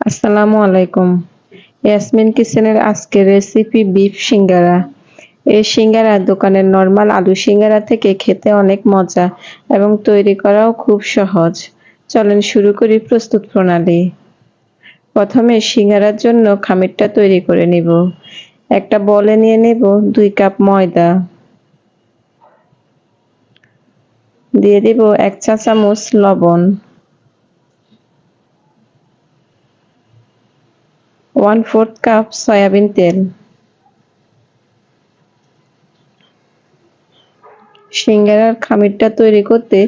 আসসালামু আলাইকুম। ইয়াসমিন কিচেনের আজকের রেসিপি বিফ সিঙ্গারা। এই সিঙ্গারা দোকানের নরমাল আলু সিঙ্গারা থেকে খেতে অনেক মজা এবং তৈরি করাও খুব সহজ। চলেন শুরু করি প্রস্তুত প্রণালী। প্রথমে সিঙ্গারার জন্য খামিরটা তৈরি করে নিব। একটা বলে নিয়ে নেব 2 কাপ ময়দা। দিয়ে দিব 1 চা চামচ লবণ, 1/4 কাপ সয়াবিন তেল। সিঙ্গারার খামিরটা তৈরি করতে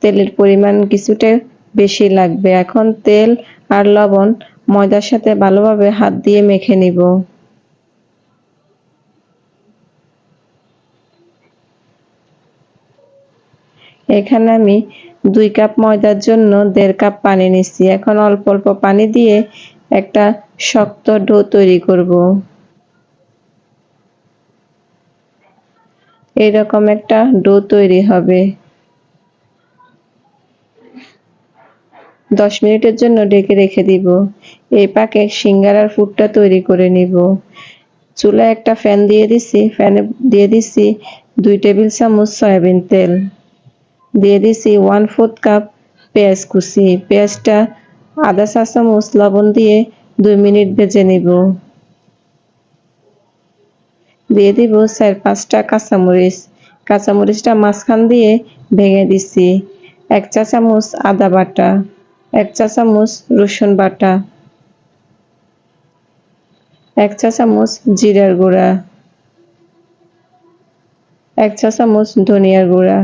তেলের পরিমাণ কিছুটা বেশি লাগবে। এখন তেল আর লবণ ময়দার সাথে ভালোভাবে হাত দিয়ে মেখে নিব। এখানে আমি 2 কাপ ময়দার জন্য 1.5 কাপ পানি নিচ্ছি। এখন অল্প অল্প পানি দিয়ে একটা শক্ত ডো তৈরি করব। এরকম একটা ডো তৈরি হবে। 10 মিনিটের জন্য ঢেকে রেখে দিব। এই পাকে সিঙ্গারার পুরটা তৈরি করে নিব। চুলায় একটা ফ্যান দিয়ে দিছি, ফ্যানে দিয়ে দিছি 2 টেবিল চামচ সয়াবিন তেল। দিয়ে দিছি 1/4 কাপ পেঁয়াজ কুচি। পেঁয়াজটা আধা চা চামচ লবণ দিয়ে 2 মিনিট ভেজে নিব। দিয়ে দিব 4-5টা কাঁচামরিচ। কাঁচামরিচটা মাঝখান দিয়ে ভেঙে দিছি। 1 চা চামচ আদা বাটা, 1 চা চামচ রসুন বাটা, 1 চা চামচ জিরার গুঁড়া, 1 চা চামচ ধনিয়ার গুঁড়া,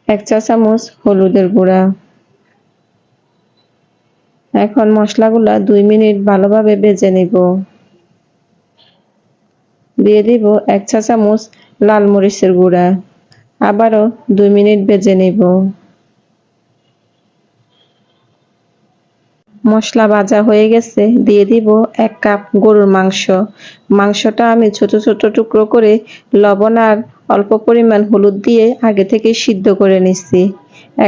1 চা চামচ হলুদের গুঁড়া। এখন মশলাগুলা 2 মিনিট ভালোভাবে ভেজে নিব। দিয়ে দিব 1 চা চামচ লাল মরিচের গুঁড়া। আবারও 2 মিনিট ভেজে নিব। মশলা ভাজা হয়ে গেছে, দিয়ে দিব 1 কাপ গরুর মাংস। মাংসটা আমি ছোট ছোট টুকরো করে লবণ আর অল্প পরিমাণ হলুদ দিয়ে আগে থেকে সিদ্ধ করে নিচ্ছি।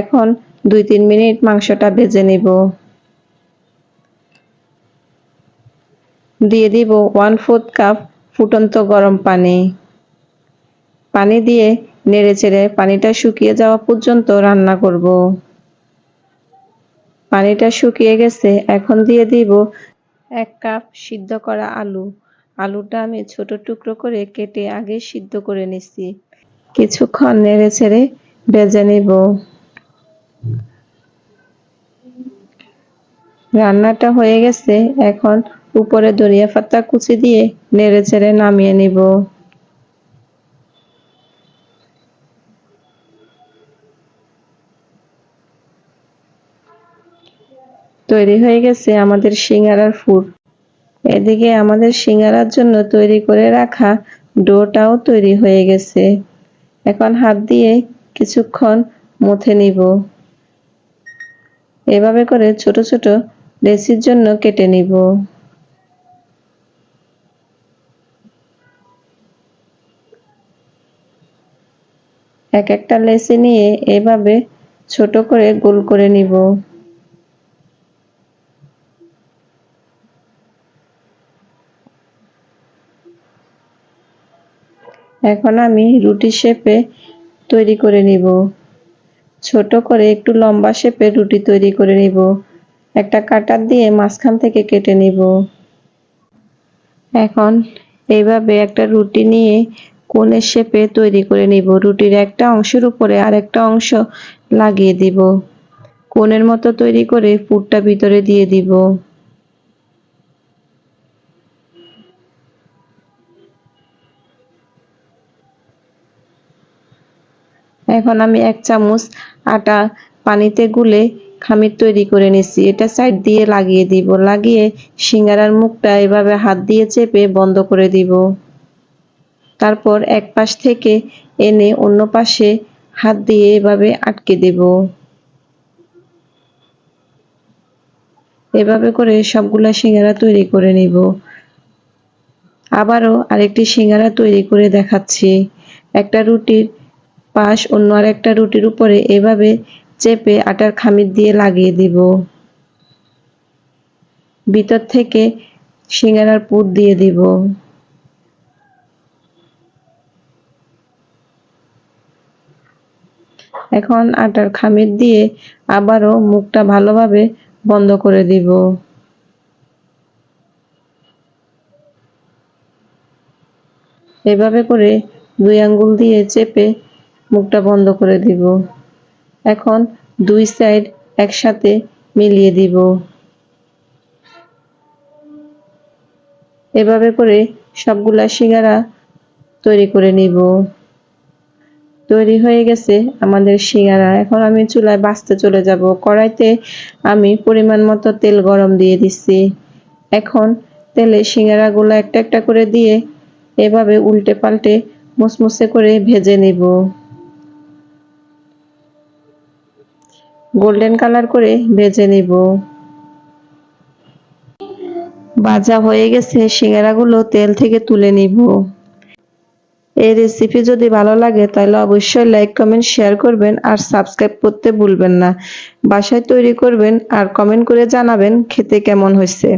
এখন 2-3 মিনিট মাংসটা ভেজে নিব। দিয়ে দিব 1/4 কাপ ফুটন্ত গরম পানি। পানি দিয়ে নেড়েচেড়ে পানিটা শুকিয়ে যাওয়া পর্যন্ত রান্না করব। পানিটা শুকিয়ে গেছে, এখন দিয়ে দিব 1 কাপ সিদ্ধ করা আলু। আলুটা আমি ছোট টুকরো করে কেটে আগে সিদ্ধ করে নিচ্ছি। কিছুক্ষণ নেড়েচেড়ে ভেজে নিব। রান্নাটা হয়ে গেছে, এখন উপরে ধনিয়া পাতা কুচি দিয়ে নেড়েচেড়ে নামিয়ে নিব। তৈরি হয়ে গেছে আমাদের সিঙ্গারার পুর। এদিকে আমাদের সিঙ্গারার জন্য তৈরি করে রাখা ডোটাও তৈরি হয়ে গেছে। এখন হাত দিয়ে কিছুক্ষণ মথে নিব। এভাবে করে ছোট ছোট লেচির জন্য কেটে নিব। এক একটা লেচি নিয়ে এভাবে ছোট করে গোল করে নিব। এখন আমি রুটি শেপে তৈরি করে নিব। ছোট করে একটু লম্বা শেপে রুটি তৈরি করে নিব। একটা কাটার দিয়ে মাঝখান থেকে কেটে নিব। এখন এইভাবে একটা রুটি নিয়ে কোণের শেপে তৈরি করে নিব। রুটির একটা অংশের উপরে আরেকটা অংশ লাগিয়ে দিব। কোণের মতো তৈরি করে পুরটা ভিতরে দিয়ে দিব। এখন আমি 1 চামচ আটা পানিতে গুলে খামির তৈরি করে নিচ্ছি। এটা সাইড দিয়ে লাগিয়ে দিব। লাগিয়ে সিঙ্গারার মুখটা এভাবে হাত দিয়ে চেপে বন্ধ করে দিব। তারপর এক পাশ থেকে এনে অন্য পাশে হাত দিয়ে এভাবে আটকে দেব। এভাবে করে সবগুলা সিঙ্গারা তৈরি করে নিব। আবারও আরেকটি সিঙ্গারা তৈরি করে দেখাচ্ছি। একটা রুটির পাশ অন্য আরেকটা রুটির উপরে এভাবে চেপে আটার খামির দিয়ে লাগিয়ে দিব। ভিতর থেকে সিঙ্গারার পুর দিয়ে দিব। এখন আটার খামির দিয়ে আবারও মুখটা ভালোভাবে বন্ধ করে দিব। এভাবে করে 2 আঙ্গুল দিয়ে চেপে মুখটা বন্ধ করে দিব। এখন 2 সাইড একসাথে মিলিয়ে দিব। এভাবে করে সবগুলা সিঙ্গারা তৈরি করে নিব। তৈরি হয়ে গেছে আমাদের সিঙ্গারা। এখন আমি চুলায় ভাজতে চলে যাব। কড়াইতে আমি পরিমাণ মতো তেল গরম দিয়ে দিচ্ছি। এখন তেলে সিঙ্গারাগুলো একটা একটা করে দিয়ে এভাবে উল্টে পাল্টে মুসমুসে করে ভেজে নিব। গোল্ডেন কালার করে ভেজে নিব। ভাজা হয়ে গেছে, সিঙ্গারাগুলো তেল থেকে তুলে নিব। এই রেসিপি যদি ভালো লাগে তাহলে অবশ্যই লাইক, কমেন্ট, শেয়ার করবেন আর সাবস্ক্রাইব করতে ভুলবেন না। বাসায় তৈরি করবেন আর কমেন্ট করে জানাবেন খেতে কেমন হয়েছে।